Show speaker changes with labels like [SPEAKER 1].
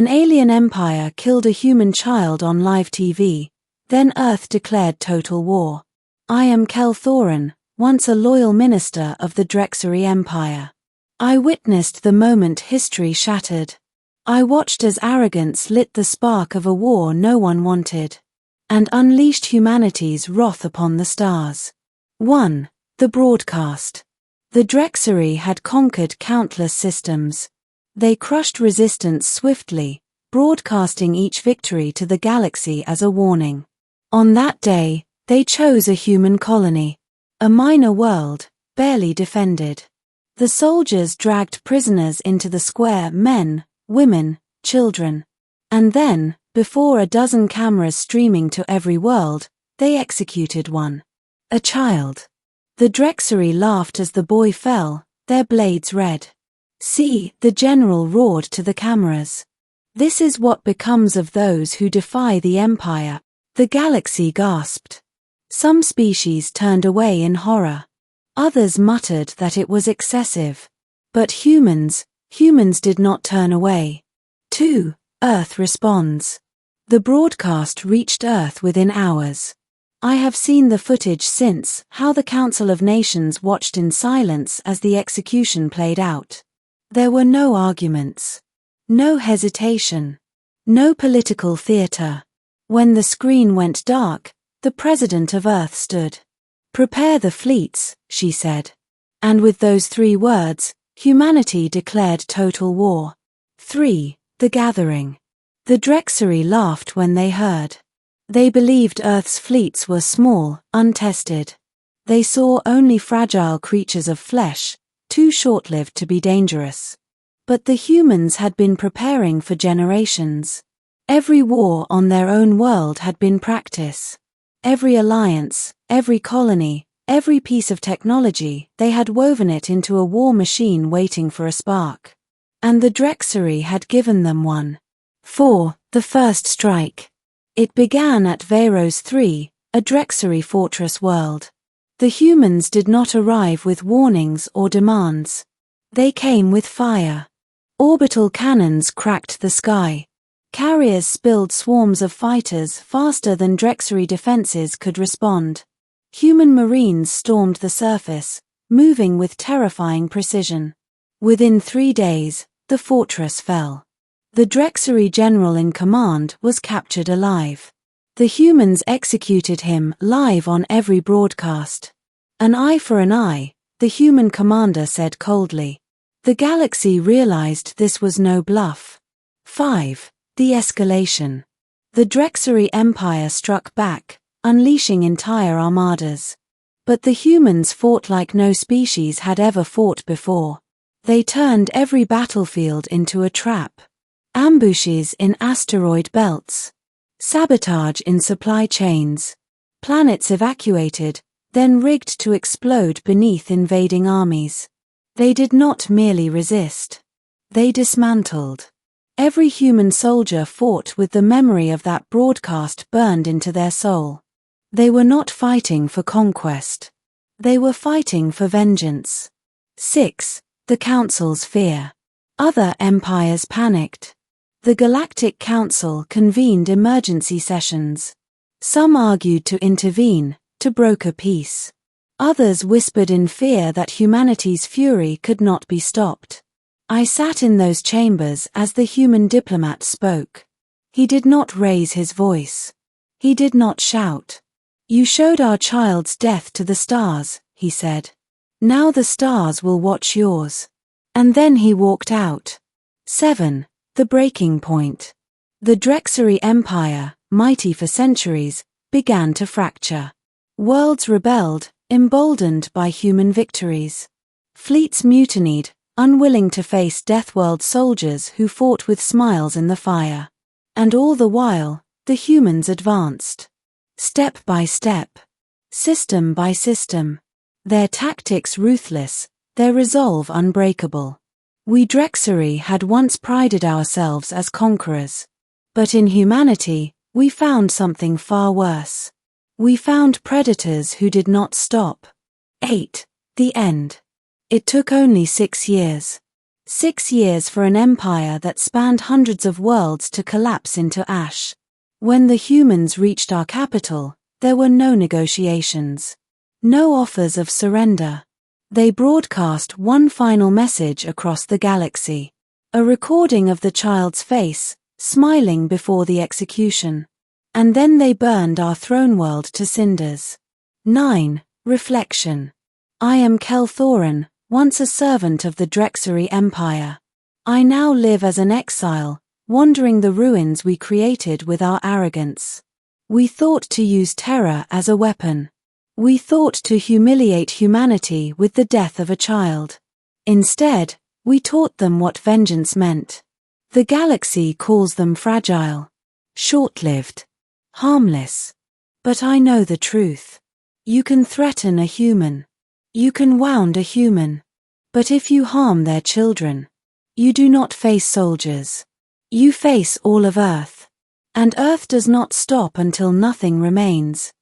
[SPEAKER 1] An alien empire killed a human child on live TV, then Earth declared total war. I am Kel Thorin, once a loyal minister of the Drexari Empire. I witnessed the moment history shattered. I watched as arrogance lit the spark of a war no one wanted, and unleashed humanity's wrath upon the stars. 1. The broadcast. The Drexari had conquered countless systems. They crushed resistance swiftly, broadcasting each victory to the galaxy as a warning. On that day, they chose a human colony, a minor world, barely defended. The soldiers dragged prisoners into the square, men, women, children. And then, before a dozen cameras streaming to every world, they executed one. A child. The Drexari laughed as the boy fell, their blades red. See, the general roared to the cameras. This is what becomes of those who defy the Empire. The galaxy gasped. Some species turned away in horror. Others muttered that it was excessive. But humans did not turn away. 2. Earth responds. The broadcast reached Earth within hours. I have seen the footage since, how the Council of Nations watched in silence as the execution played out. There were no arguments. No hesitation. No political theater. When the screen went dark, the President of Earth stood. "Prepare the fleets," she said. And with those 3 words, humanity declared total war. 3. The gathering. The Drexari laughed when they heard. They believed Earth's fleets were small, untested. They saw only fragile creatures of flesh, too short-lived to be dangerous. But the humans had been preparing for generations. Every war on their own world had been practice. Every alliance, every colony, every piece of technology, they had woven it into a war machine waiting for a spark. And the Drexari had given them one. 4. The first strike. It began at Veros 3, a Drexari fortress world. The humans did not arrive with warnings or demands. They came with fire. Orbital cannons cracked the sky. Carriers spilled swarms of fighters faster than Drexari defenses could respond. Human marines stormed the surface, moving with terrifying precision. Within 3 days, the fortress fell. The Drexari general in command was captured alive. The humans executed him live on every broadcast. "An eye for an eye," the human commander said coldly. The galaxy realized this was no bluff. 5. The escalation. The Drexari Empire struck back, unleashing entire armadas. But the humans fought like no species had ever fought before. They turned every battlefield into a trap. Ambushes in asteroid belts. Sabotage in supply chains. Planets evacuated, then rigged to explode beneath invading armies. They did not merely resist. They dismantled. Every human soldier fought with the memory of that broadcast burned into their soul. They were not fighting for conquest. They were fighting for vengeance. 6. The Council's fear. Other empires panicked. The Galactic Council convened emergency sessions. Some argued to intervene, to broker peace. Others whispered in fear that humanity's fury could not be stopped. I sat in those chambers as the human diplomat spoke. He did not raise his voice. He did not shout. "You showed our child's death to the stars," he said. "Now the stars will watch yours." And then he walked out. 7. The breaking point. The Drexari Empire, mighty for centuries, began to fracture. Worlds rebelled, emboldened by human victories. Fleets mutinied, unwilling to face deathworld soldiers who fought with smiles in the fire. And all the while, the humans advanced. Step by step. System by system. Their tactics ruthless, their resolve unbreakable. We Drexari had once prided ourselves as conquerors. But in humanity, we found something far worse. We found predators who did not stop. 8. The end. It took only 6 years. 6 years for an empire that spanned hundreds of worlds to collapse into ash. When the humans reached our capital, there were no negotiations. No offers of surrender. They broadcast one final message across the galaxy. A recording of the child's face, smiling before the execution. And then they burned our throne world to cinders. 9. Reflection. I am Kel Thorin, once a servant of the Drexari Empire. I now live as an exile, wandering the ruins we created with our arrogance. We thought to use terror as a weapon. We thought to humiliate humanity with the death of a child. Instead, we taught them what vengeance meant. The galaxy calls them fragile, short-lived, harmless. But I know the truth. You can threaten a human. You can wound a human. But if you harm their children, you do not face soldiers. You face all of Earth. And Earth does not stop until nothing remains.